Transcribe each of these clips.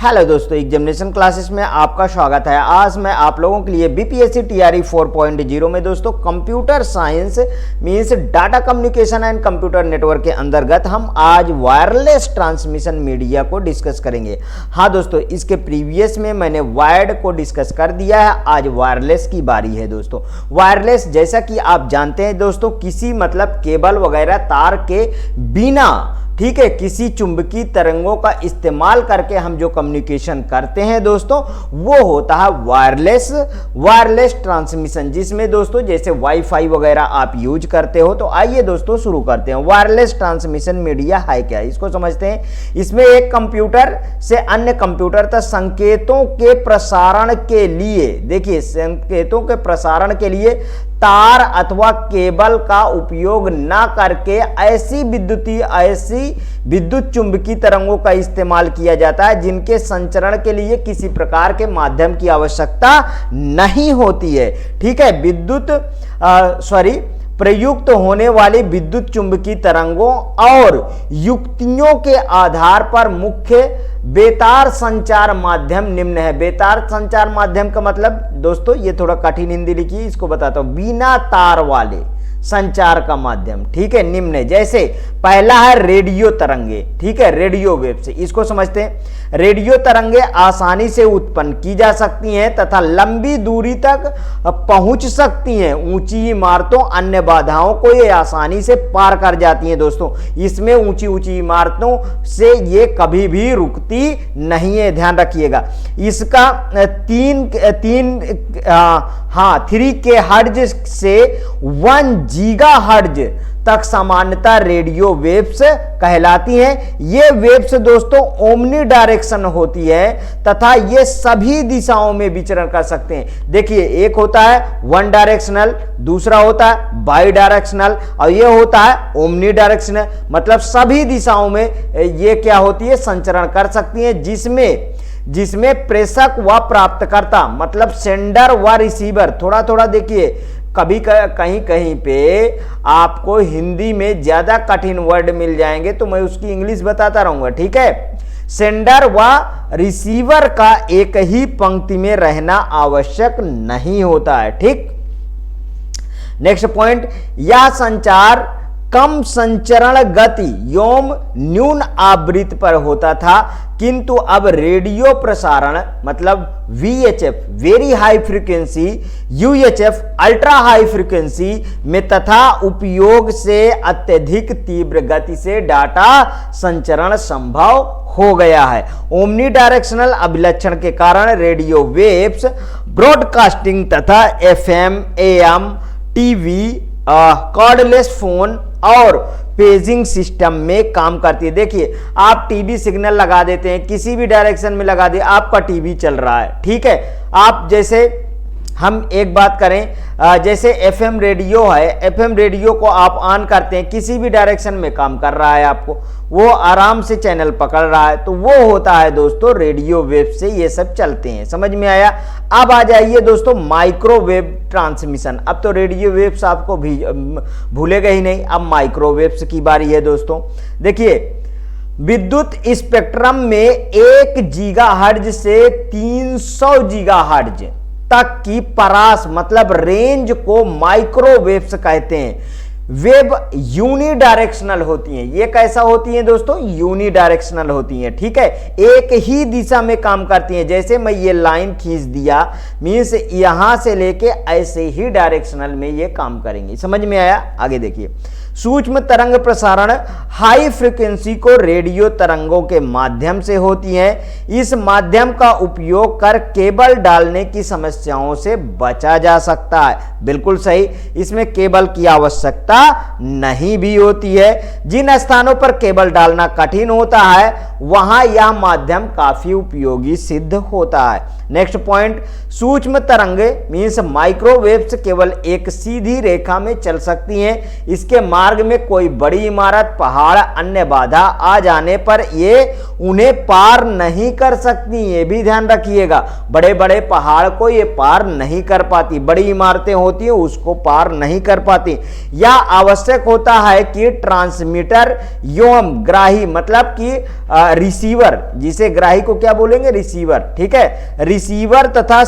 Hello दोस्तों, examination classes में आपका स्वागत है। आज मैं आप लोगों के लिए बीपीएससी टीआरई 4.0 में दोस्तों computer science means data communication and computer network के अंतर्गत हम आज वायरलेस ट्रांसमिशन मीडिया को डिस्कस करेंगे। हाँ दोस्तों, इसके प्रीवियस में मैंने वायर्ड को डिस्कस कर दिया है, आज वायरलेस की बारी है दोस्तों। वायरलेस जैसा कि आप जानते हैं दोस्तों, किसी मतलब केबल वगैरह तार के बिना, ठीक है, किसी चुंबकीय तरंगों का इस्तेमाल करके हम जो कम्युनिकेशन करते हैं दोस्तों, वो होता है वायरलेस ट्रांसमिशन, जिसमें दोस्तों जैसे वाईफाई वगैरह आप यूज करते हो। तो आइए दोस्तों शुरू करते हैं। वायरलेस ट्रांसमिशन मीडिया है क्या, इसको समझते हैं। इसमें एक कंप्यूटर से अन्य कंप्यूटर तक संकेतों के प्रसारण के लिए, देखिए संकेतों के प्रसारण के लिए तार अथवा केबल का उपयोग ना करके ऐसी विद्युत चुंबकीय तरंगों का इस्तेमाल किया जाता है जिनके संचरण के लिए किसी प्रकार के माध्यम की आवश्यकता नहीं होती है। ठीक है, प्रयुक्त होने वाली विद्युत चुंबकीय तरंगों और युक्तियों के आधार पर मुख्य बेतार संचार माध्यम निम्न है। बेतार संचार माध्यम का मतलब दोस्तों, ये थोड़ा कठिन हिंदी लिखी है, इसको बताता हूं। बिना तार वाले संचार का माध्यम, ठीक है, निम्न है। जैसे पहला है रेडियो तरंगे, ठीक है, रेडियो वेव से, इसको समझते हैं। रेडियो तरंगे आसानी से उत्पन्न की जा सकती हैं तथा लंबी दूरी तक पहुंच सकती हैं। ऊंची इमारतों अन्य बाधाओं को ये आसानी से पार कर जाती हैं दोस्तों। इसमें ऊंची इमारतों से ये कभी भी रुकती नहीं है, ध्यान रखिएगा। इसका 3 के हर्ज से 1 गीगा हर्ज तक सामान्यतः रेडियो वेव्स कहलाती हैं। ये वेव्स दोस्तों ओमनी डायरेक्शन होती है तथा ये सभी दिशाओं में विचरण कर सकते हैं। देखिए, एक होता है वन डायरेक्शनल, दूसरा होता है बाई डायरेक्शनल और ये होता है ओमनी डायरेक्शनल, मतलब सभी दिशाओं में ये क्या होती है, संचरण कर सकती है, जिसमें प्रेषक व प्राप्तकर्ता मतलब सेंडर व रिसीवर, थोड़ा देखिए, कभी कहीं पे आपको हिंदी में ज्यादा कठिन वर्ड मिल जाएंगे तो मैं उसकी इंग्लिश बताता रहूंगा, ठीक है। सेंडर व रिसीवर का एक ही पंक्ति में रहना आवश्यक नहीं होता है, ठीक। नेक्स्ट पॉइंट, यह संचार कम संचरण गति एवं न्यून आवृत्ति पर होता था, किंतु अब रेडियो प्रसारण मतलब VHF very high frequency, UHF ultra high frequency में तथा उपयोग से अत्यधिक तीव्र गति से डाटा संचरण संभव हो गया है। ओमनी डायरेक्शनल अभिलक्षण के कारण रेडियो वेव्स ब्रॉडकास्टिंग तथा FM, AM, TV, cordless phone और पेजिंग सिस्टम में काम करती है। देखिए, आप टीवी सिग्नल लगा देते हैं, किसी भी डायरेक्शन में लगा दिए, आपका टीवी चल रहा है, ठीक है। आप जैसे हम एक बात करें, जैसे FM रेडियो है, FM रेडियो को आप ऑन करते हैं, किसी भी डायरेक्शन में काम कर रहा है, आपको वो आराम से चैनल पकड़ रहा है, तो वो होता है दोस्तों रेडियो वेव से ये सब चलते हैं। समझ में आया। अब आ जाइए दोस्तों माइक्रोवेव ट्रांसमिशन। अब तो रेडियो वेव्स आपको भी भूलेगा ही नहीं, अब माइक्रोवेव्स की बारी है दोस्तों। देखिए, विद्युत स्पेक्ट्रम में 1 गीगाहर्ट्ज से 300 गीगाहर्ट्ज तक की परास मतलब रेंज को माइक्रोवेव्स कहते हैं। वेव यूनिडायरेक्शनल होती हैं। ये कैसा होती हैं दोस्तों, यूनिडायरेक्शनल होती हैं, ठीक है, एक ही दिशा में काम करती हैं। जैसे मैं ये लाइन खींच दिया, मींस यहां से लेके ऐसे ही डायरेक्शनल में ये काम करेंगे। समझ में आया। आगे देखिए, सूक्ष्म तरंग प्रसारण हाई फ्रीक्वेंसी को रेडियो तरंगों के माध्यम से होती है। इस माध्यम का उपयोग कर केबल डालने की समस्याओं से बचा जा सकता है। बिल्कुल सही, इसमें केबल की आवश्यकता नहीं भी होती है। जिन स्थानों पर केबल डालना कठिन होता है वहां यह माध्यम काफी उपयोगी सिद्ध होता है। नेक्स्ट पॉइंट, सूक्ष्म तरंगे मींस माइक्रोवेव्स केवल एक सीधी रेखा में चल सकती हैं। इसके मार्ग में कोई बड़ी इमारत, पहाड़, अन्य बाधा आ जाने पर ये उन्हें पार नहीं कर सकती। ये भी ध्यान रखिएगा, बड़े बड़े पहाड़ को ये पार नहीं कर पाती, बड़ी इमारतें होती हैं उसको पार नहीं कर पाती। यह आवश्यक होता है कि ट्रांसमीटर एवं ग्राही मतलब कि रिसीवर, जिसे ग्राही को क्या बोलेंगे, रिसीवर, ठीक है, रिसीवर तथा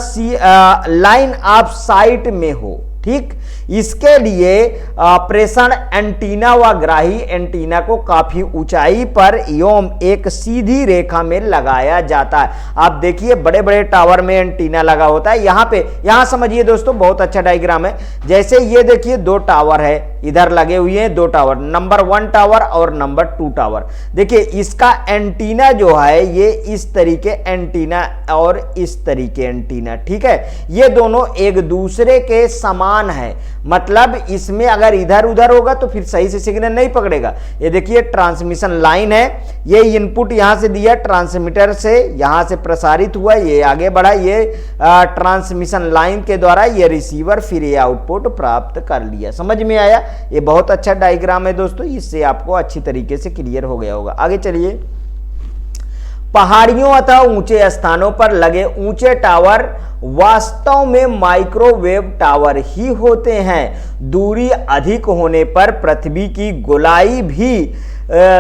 लाइन ऑफ साइट में हो, ठीक। इसके लिए प्रेषण एंटीना व ग्राही एंटीना को काफी ऊंचाई पर एवं एक सीधी रेखा में लगाया जाता है। आप देखिए बड़े बड़े टावर में एंटीना लगा होता है। यहां समझिए दोस्तों, बहुत अच्छा डायग्राम है। जैसे ये देखिए दो टावर है, इधर लगे हुए हैं दो टावर, नंबर 1 टावर और नंबर 2 टावर। देखिए इसका एंटीना जो है ये इस तरीके एंटीना और इस तरीके एंटीना, ठीक है, ये दोनों एक दूसरे के समान है। मतलब इसमें अगर इधर उधर होगा तो फिर सही से सिग्नल नहीं पकड़ेगा। ये देखिए ट्रांसमिशन लाइन है, ये इनपुट यहां से दिया, ट्रांसमीटर से यहां से प्रसारित हुआ, ये आगे बढ़ा, ये ट्रांसमिशन लाइन के द्वारा ये रिसीवर फिर ये आउटपुट प्राप्त कर लिया। समझ में आया? ये बहुत अच्छा डायग्राम है दोस्तों, इससे आपको अच्छी तरीके से क्लियर हो गया होगा। आगे चलिए। पहाड़ियों अथवा ऊंचे स्थानों पर लगे ऊंचे टावर वास्तव में माइक्रोवेव टावर ही होते हैं। दूरी अधिक होने पर पृथ्वी की गोलाई भी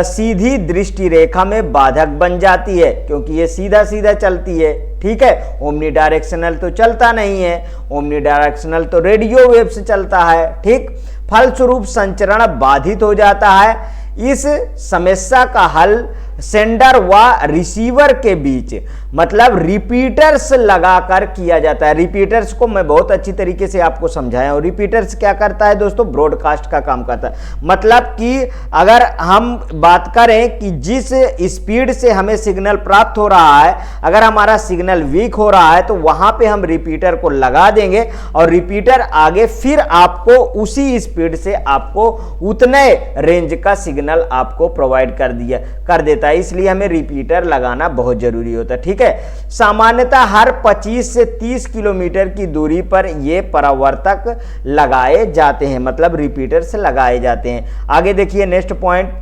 सीधी दृष्टि रेखा में बाधक बन जाती है, क्योंकि ये सीधा सीधा चलती है, ठीक है। ओमनी डायरेक्शनल तो चलता नहीं है, ओमनी डायरेक्शनल तो रेडियो वेव से चलता है, ठीक। फलस्वरूप संचरण बाधित हो जाता है। इस समस्या का हल सेंडर व रिसीवर के बीच मतलब रिपीटर्स लगाकर किया जाता है। रिपीटर्स को मैं बहुत अच्छी तरीके से आपको समझाया हूं। रिपीटर्स क्या करता है दोस्तों? ब्रॉडकास्ट का काम करता है। मतलब कि अगर हम बात करें कि जिस स्पीड से हमें सिग्नल प्राप्त हो रहा है, अगर हमारा सिग्नल वीक हो रहा है तो वहां पे हम रिपीटर को लगा देंगे और रिपीटर आगे फिर आपको उसी स्पीड से आपको उतने रेंज का सिग्नल आपको प्रोवाइड कर देता है। इसलिए हमें रिपीटर लगाना बहुत जरूरी होता है, ठीक है। सामान्यतः हर 25 से 30 किलोमीटर की दूरी पर ये परावर्तक लगाए जाते हैं, मतलब रिपीटर से लगाए जाते हैं। आगे देखिए नेक्स्ट पॉइंट।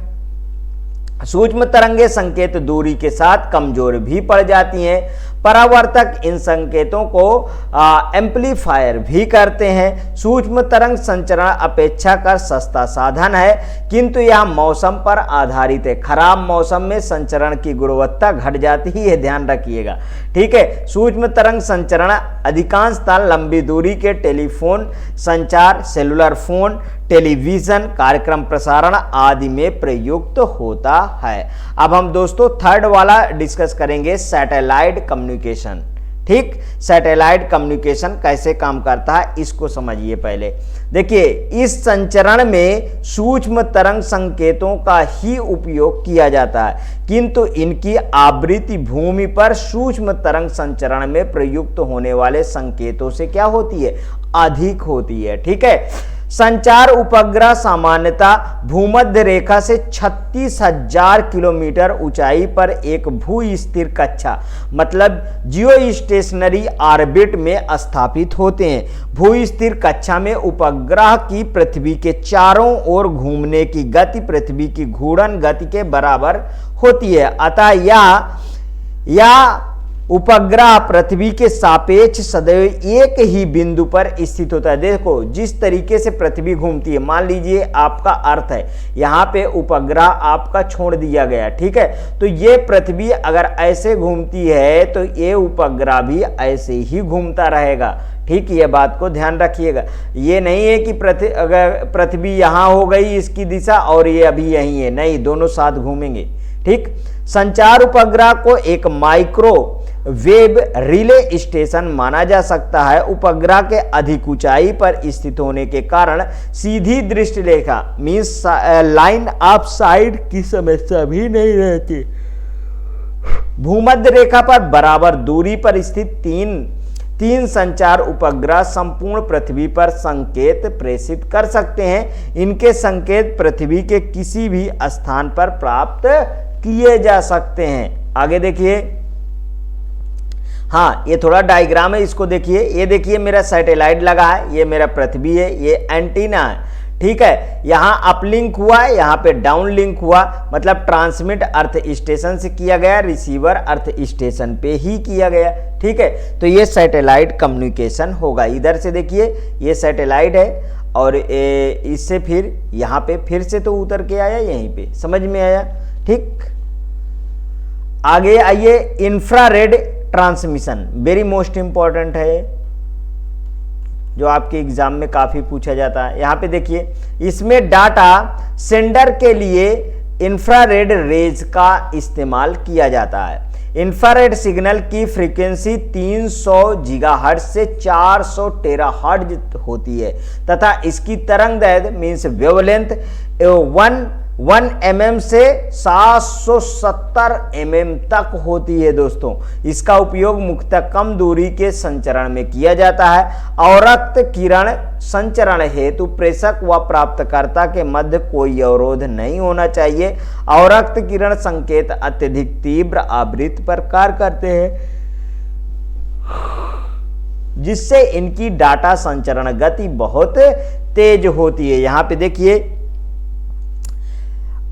सूक्ष्म तरंगे संकेत दूरी के साथ कमजोर भी पड़ जाती हैं। परावर्तक इन संकेतों को एम्पलीफायर भी करते हैं। सूक्ष्म तरंग संचरण अपेक्षाकृत सस्ता साधन है, किंतु यह मौसम पर आधारित है। खराब मौसम में संचरण की गुणवत्ता घट जाती है, ध्यान रखिएगा, ठीक है। सूक्ष्म तरंग संचरण अधिकांशतः लंबी दूरी के टेलीफोन संचार, सेलुलर फोन, टेलीविजन कार्यक्रम प्रसारण आदि में प्रयुक्त होता है। अब हम दोस्तों थर्ड वाला डिस्कस करेंगे, सैटेलाइट कम्युनिकेशन, ठीक। सैटेलाइट कम्युनिकेशन कैसे काम करता है इसको समझिए पहले। देखिए इस संचरण में सूक्ष्म तरंग संकेतों का ही उपयोग किया जाता है, किंतु इनकी आवृत्ति भूमि पर सूक्ष्म तरंग संचरण में प्रयुक्त होने वाले संकेतों से क्या होती है? अधिक होती है, ठीक है। संचार उपग्रह सामान्यतः भूमध्य रेखा से 36,000 किलोमीटर ऊंचाई पर एक भू स्थिर कक्षा मतलब जियो स्टेशनरी ऑर्बिट में स्थापित होते हैं। भू स्थिर कक्षा में उपग्रह की पृथ्वी के चारों ओर घूमने की गति पृथ्वी की घूर्णन गति के बराबर होती है। अतः यह उपग्रह पृथ्वी के सापेक्ष सदैव एक ही बिंदु पर स्थित होता है। देखो जिस तरीके से पृथ्वी घूमती है, मान लीजिए आपका अर्थ है, यहाँ पे उपग्रह आपका छोड़ दिया गया, ठीक है, तो ये पृथ्वी अगर ऐसे घूमती है तो ये उपग्रह भी ऐसे ही घूमता रहेगा, ठीक। ये बात को ध्यान रखिएगा। ये नहीं है कि अगर पृथ्वी यहाँ हो गई इसकी दिशा और ये अभी यहीं है, नहीं, दोनों साथ घूमेंगे, ठीक। संचार उपग्रह को एक माइक्रो वेब रिले स्टेशन माना जा सकता है। उपग्रह के अधिक ऊंचाई पर स्थित होने के कारण सीधी दृष्टि रेखा मींस लाइन ऑफ साइट की समस्या भी नहीं रहती। भूमध्य रेखा पर बराबर दूरी पर स्थित तीन संचार उपग्रह संपूर्ण पृथ्वी पर संकेत प्रेषित कर सकते हैं। इनके संकेत पृथ्वी के किसी भी स्थान पर प्राप्त किए जा सकते हैं। आगे देखिए, हाँ ये थोड़ा डायग्राम है, इसको देखिए। ये देखिए मेरा सैटेलाइट लगा है, ये मेरा पृथ्वी है, ये एंटीना है, ठीक है। यहाँ अपलिंक हुआ है, यहाँ पे डाउन लिंक हुआ, मतलब ट्रांसमिट अर्थ स्टेशन से किया गया, रिसीवर अर्थ स्टेशन पे ही किया गया, ठीक है। तो ये सैटेलाइट कम्युनिकेशन होगा। इधर से देखिए ये सैटेलाइट है और इससे फिर यहाँ पे फिर से तो उतर के आया यहीं पे, समझ में आया, ठीक। आगे आइए, infrared transmission, very most important है, जो आपके एग्जाम में काफी पूछा जाता है। यहां पे देखिए, इसमें डाटा सेंडर के लिए इंफ्रारेड रेज का इस्तेमाल किया जाता है। इंफ्रारेड सिग्नल की फ्रीक्वेंसी 300 गीगाहर्ट्ज से 400 टेराहर्ट्ज होती है तथा इसकी तरंग दैर्ध्य मींस वेवलेंथ 1 mm से 770 mm तक होती है दोस्तों। इसका उपयोग मुख्यतः कम दूरी के संचरण में किया जाता है। अवरक्त किरण संचरण हेतु प्रेषक व प्राप्तकर्ता के मध्य कोई अवरोध नहीं होना चाहिए। अवरक्त किरण संकेत अत्यधिक तीव्र आवृत्ति पर कार्य करते हैं, जिससे इनकी डाटा संचरण गति बहुत तेज होती है। यहां पे देखिए,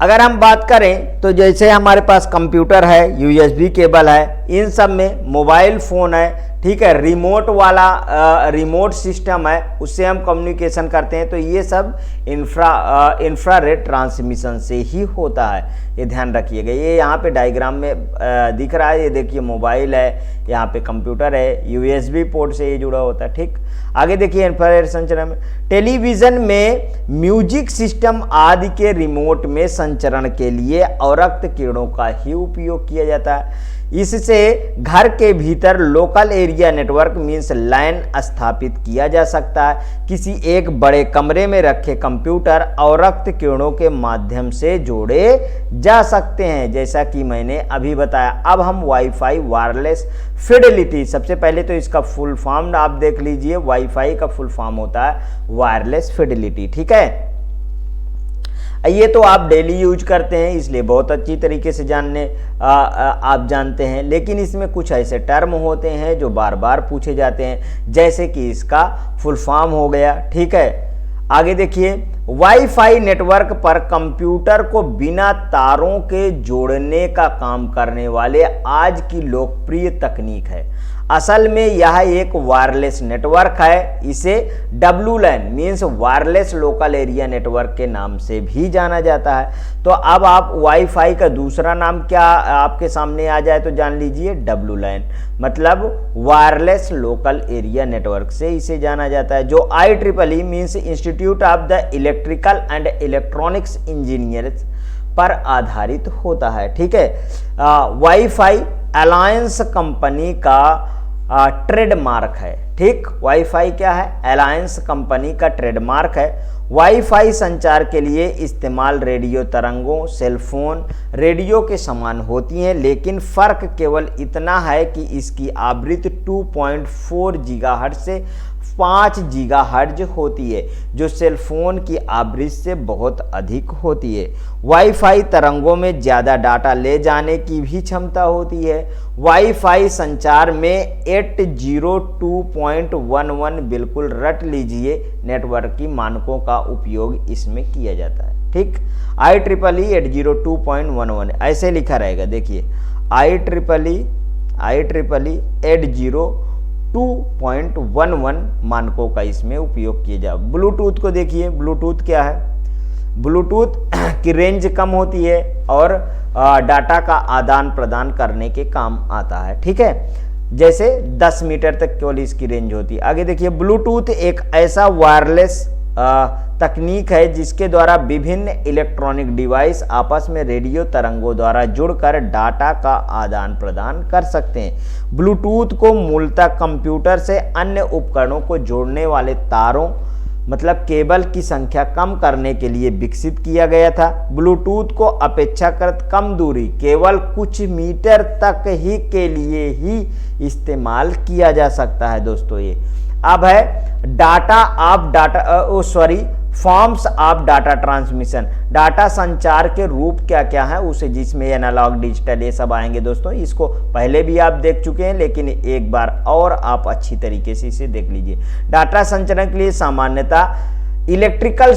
अगर हम बात करें तो जैसे हमारे पास कंप्यूटर है, यूएसबी केबल है, इन सब में मोबाइल फोन है, ठीक है, रिमोट वाला रिमोट सिस्टम है, उससे हम कम्युनिकेशन करते हैं, तो ये सब इंफ्रारेड ट्रांसमिशन से ही होता है। ये ध्यान रखिएगा। ये यहाँ पे डायग्राम में दिख रहा है, ये देखिए मोबाइल है, यहाँ पे कंप्यूटर है, यूएसबी पोर्ट से ये जुड़ा होता है। ठीक, आगे देखिए, इंफ्रारेड संचरण में टेलीविजन में म्यूजिक सिस्टम आदि के रिमोट में संचरण के लिए अवरक्त किरणों का ही उपयोग किया जाता है। इससे घर के भीतर लोकल एरिया नेटवर्क मींस लैन स्थापित किया जा सकता है। किसी एक बड़े कमरे में रखे कंप्यूटर अवरक्त किरणों के माध्यम से जोड़े जा सकते हैं, जैसा कि मैंने अभी बताया। अब हम वाईफाई वायरलेस फिडेलिटी, सबसे पहले तो इसका फुल फॉर्म आप देख लीजिए। वाईफाई का फुल फॉर्म होता है वायरलेस फिडेलिटी, ठीक है। ये तो आप डेली यूज करते हैं, इसलिए बहुत अच्छी तरीके से आप जानते हैं, लेकिन इसमें कुछ ऐसे टर्म होते हैं जो बार बार पूछे जाते हैं, जैसे कि इसका फुल फॉर्म हो गया, ठीक है। आगे देखिए, वाईफाई नेटवर्क पर कंप्यूटर को बिना तारों के जोड़ने का काम करने वाले आज की लोकप्रिय तकनीक है। असल में यह एक वायरलेस नेटवर्क है। इसे WLAN means wireless local area network के नाम से भी जाना जाता है। तो अब आप वाईफाई का दूसरा नाम क्या आपके सामने आ जाए तो जान लीजिए, WLAN मतलब वायरलेस लोकल एरिया नेटवर्क से इसे जाना जाता है, जो IEEE means institute of the electrical and electronics engineers पर आधारित होता है, ठीक है। वाईफाई अलायंस कंपनी का ट्रेडमार्क है, ठीक। वाईफाई क्या है? अलायंस कंपनी का ट्रेडमार्क है। वाईफाई संचार के लिए इस्तेमाल रेडियो तरंगों सेलफोन रेडियो के समान होती हैं, लेकिन फ़र्क केवल इतना है कि इसकी आवृत्ति 2.4 गीगाहर्ट्ज से 5 गीगाहर्ट्ज होती है, जो सेलफोन की आवृत्ति से बहुत अधिक होती है। वाईफाई तरंगों में ज़्यादा डाटा ले जाने की भी क्षमता होती है। वाईफाई संचार में 802.11 बिल्कुल रट लीजिए नेटवर्क की मानकों का उपयोग इसमें किया जाता है, ठीक। IEEE 802.11 ऐसे लिखा रहेगा, देखिए IEEE 802.11 मानकों का इसमें उपयोग किया जाए। ब्लूटूथ को देखिए, ब्लूटूथ क्या है? ब्लूटूथ की रेंज कम होती है और डाटा का आदान प्रदान करने के काम आता है, ठीक है। जैसे 10 मीटर तक केवल इसकी रेंज होती है। आगे देखिए, ब्लूटूथ एक ऐसा वायरलेस तकनीक है जिसके द्वारा विभिन्न इलेक्ट्रॉनिक डिवाइस आपस में रेडियो तरंगों द्वारा जुड़कर डाटा का आदान प्रदान कर सकते हैं। ब्लूटूथ को मूलतः कंप्यूटर से अन्य उपकरणों को जोड़ने वाले तारों मतलब केबल की संख्या कम करने के लिए विकसित किया गया था। ब्लूटूथ को अपेक्षाकृत कम दूरी केवल कुछ मीटर तक ही के लिए ही इस्तेमाल किया जा सकता है दोस्तों। ये अब है forms of data transmission. Data संचार के रूप क्या क्या है उसे, जिसमें एनालॉग डिजिटल ये सब आएंगे दोस्तों। इसको पहले भी आप देख चुके हैं, लेकिन एक बार और आप अच्छी तरीके से इसे देख लीजिए। डाटा संचरण के लिए सामान्यतः इलेक्ट्रिकल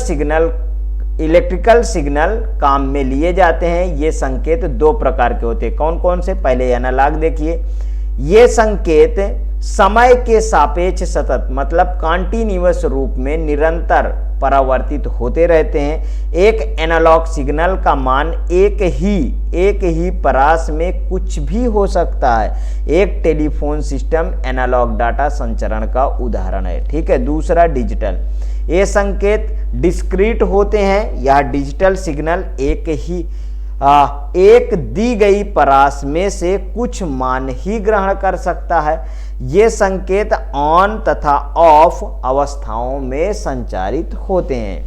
सिग्नल काम में लिए जाते हैं। ये संकेत 2 प्रकार के होते हैं। कौन कौन से? पहले एनालॉग देखिए, ये संकेत समय के सापेक्ष सतत मतलब कॉन्टिन्यूअस रूप में निरंतर परावर्तित होते रहते हैं। एक एनालॉग सिग्नल का मान एक ही परास में कुछ भी हो सकता है। एक टेलीफोन सिस्टम एनालॉग डाटा संचरण का उदाहरण है। ठीक है। दूसरा डिजिटल, ये संकेत डिस्क्रीट होते हैं। यह डिजिटल सिग्नल एक दी गई परास में से कुछ मान ही ग्रहण कर सकता है। ये संकेत ऑन तथा ऑफ अवस्थाओं में संचारित होते हैं।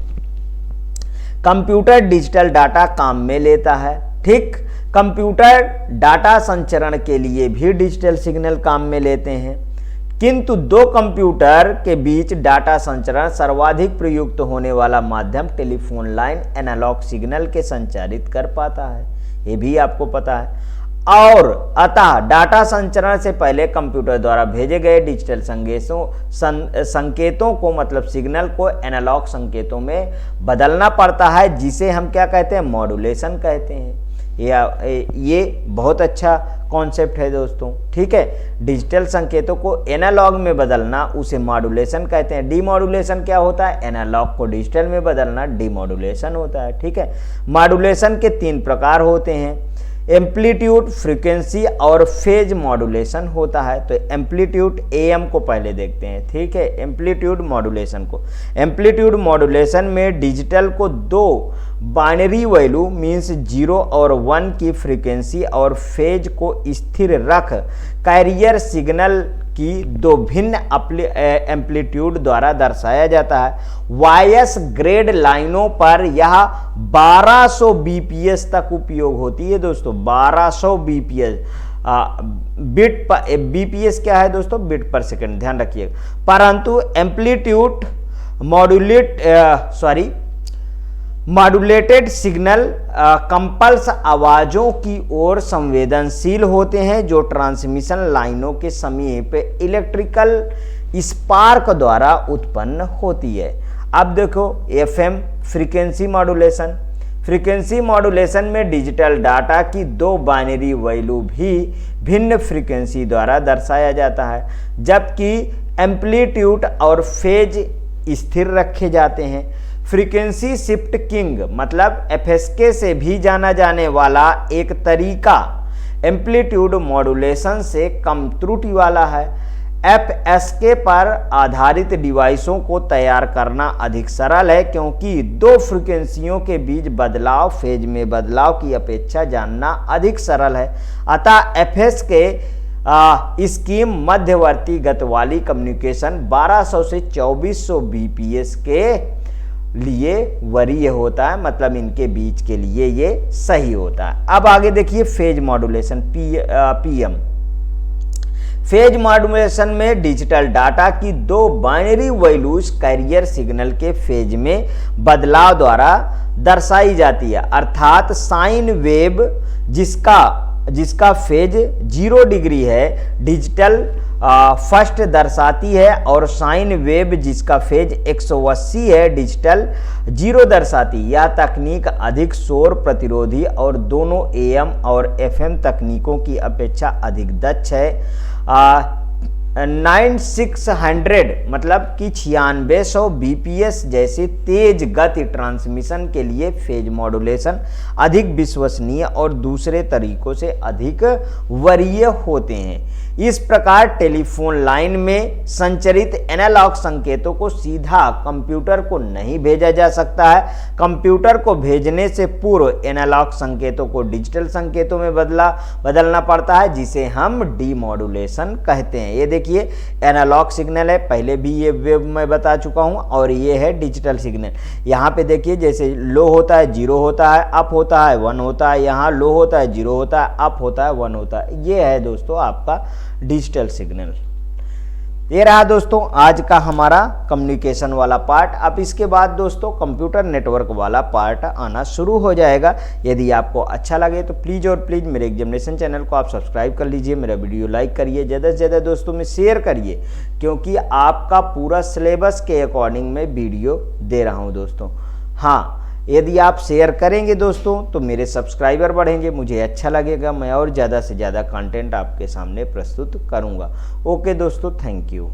कंप्यूटर डिजिटल डाटा काम में लेता है। ठीक, कंप्यूटर डाटा संचरण के लिए भी डिजिटल सिग्नल काम में लेते हैं, किंतु दो कंप्यूटर के बीच डाटा संचरण सर्वाधिक प्रयुक्त होने वाला माध्यम टेलीफोन लाइन एनालॉग सिग्नल के संचारित कर पाता है। ये भी आपको पता है। और अतः डाटा संचरण से पहले कंप्यूटर द्वारा भेजे गए डिजिटल संकेतों को, मतलब सिग्नल को एनालॉग संकेतों में बदलना पड़ता है, जिसे हम क्या कहते हैं, मॉड्यूलेशन कहते हैं। ये बहुत अच्छा कॉन्सेप्ट है दोस्तों। ठीक है। डिजिटल संकेतों को एनालॉग में बदलना उसे मॉड्यूलेशन कहते हैं। डीमॉड्यूलेशन क्या होता है, एनालॉग को डिजिटल में बदलना डीमॉड्यूलेशन होता है। ठीक है। मॉड्यूलेशन के 3 प्रकार होते हैं, एम्पलीट्यूड, फ्रीक्वेंसी और फेज मॉड्यूलेशन होता है। तो एम्पलीट्यूड AM को पहले देखते हैं। ठीक है। एम्पलीट्यूड मॉड्यूलेशन को, एम्पलीट्यूड मॉड्यूलेशन में डिजिटल को 2 बाइनरी वैल्यू मीन्स 0 और 1 की फ्रीक्वेंसी और फेज को स्थिर रख कैरियर सिग्नल की 2 भिन्न एम्पलीट्यूड द्वारा दर्शाया जाता है। वायस ग्रेड लाइनों पर यह 1200 BPS तक उपयोग होती है दोस्तों। 1200 BPS बिट पर, BPS क्या है दोस्तों, बिट पर सेकंड, ध्यान रखिएगा। परंतु एम्पलीट्यूड मॉड्यूलेटेड सिग्नल कंपल्स आवाजों की ओर संवेदनशील होते हैं, जो ट्रांसमिशन लाइनों के समीप इलेक्ट्रिकल स्पार्क द्वारा उत्पन्न होती है। अब देखो FM frequency modulation. Frequency modulation में डिजिटल डाटा की 2 बाइनरी वैल्यू भी भिन्न फ्रीक्वेंसी द्वारा दर्शाया जाता है, जबकि एम्पलीट्यूड और फेज स्थिर रखे जाते हैं। फ्रीक्वेंसी शिफ्ट किंग मतलब FSK से भी जाना जाने वाला एक तरीका एम्पलीट्यूड मॉड्यूलेशन से कम त्रुटि वाला है। FSK पर आधारित डिवाइसों को तैयार करना अधिक सरल है, क्योंकि 2 फ्रीक्वेंसियों के बीच बदलाव, फेज में बदलाव की अपेक्षा जानना अधिक सरल है। अतः FSK स्कीम मध्यवर्ती गति वाली कम्युनिकेशन 1200 से 2400 BPS के लिए वरीय होता है, मतलब इनके बीच के लिए ये सही होता है। अब आगे देखिए phase modulation, PM। Phase modulation में डिजिटल डाटा की 2 बाइनरी वैल्यूज कैरियर सिग्नल के फेज में बदलाव द्वारा दर्शाई जाती है, अर्थात साइन वेव जिसका फेज 0 डिग्री है डिजिटल फर्स्ट दर्शाती है, और साइन वेव जिसका फेज 180 है डिजिटल 0 दर्शाती। यह तकनीक अधिक शोर प्रतिरोधी और दोनों AM और FM तकनीकों की अपेक्षा अधिक दक्ष है। 9600 मतलब कि 9600 BPS जैसे तेज गति ट्रांसमिशन के लिए फेज मॉड्यूलेशन अधिक विश्वसनीय और दूसरे तरीकों से अधिक वरीय होते हैं। इस प्रकार टेलीफोन लाइन में संचरित एनालॉग संकेतों को सीधा कंप्यूटर को नहीं भेजा जा सकता है। कंप्यूटर को भेजने से पूर्व एनालॉग संकेतों को डिजिटल संकेतों में बदलना पड़ता है, जिसे हम डीमॉड्यूलेशन कहते हैं। ये देखिए एनालॉग सिग्नल है, पहले भी ये वेव में बता चुका हूं, और ये है डिजिटल सिग्नल। यहाँ पे देखिए जैसे लो होता है 0 होता है, अप होता है 1 होता है, यहाँ लो होता है 0 होता है, अप होता है 1 होता है। ये है दोस्तों आपका डिजिटल सिग्नल। ये रहा दोस्तों आज का हमारा कम्युनिकेशन वाला पार्ट। अब इसके बाद दोस्तों कंप्यूटर नेटवर्क वाला पार्ट आना शुरू हो जाएगा। यदि आपको अच्छा लगे तो प्लीज़ और प्लीज़ मेरे एग्जामिनेशन चैनल को आप सब्सक्राइब कर लीजिए, मेरा वीडियो लाइक करिए, ज़्यादा से ज़्यादा दोस्तों में शेयर करिए, क्योंकि आपका पूरा सिलेबस के अकॉर्डिंग मैं वीडियो दे रहा हूँ दोस्तों। हाँ, यदि आप शेयर करेंगे दोस्तों तो मेरे सब्सक्राइबर बढ़ेंगे, मुझे अच्छा लगेगा, मैं और ज़्यादा से ज़्यादा कंटेंट आपके सामने प्रस्तुत करूँगा। ओके दोस्तों, थैंक यू।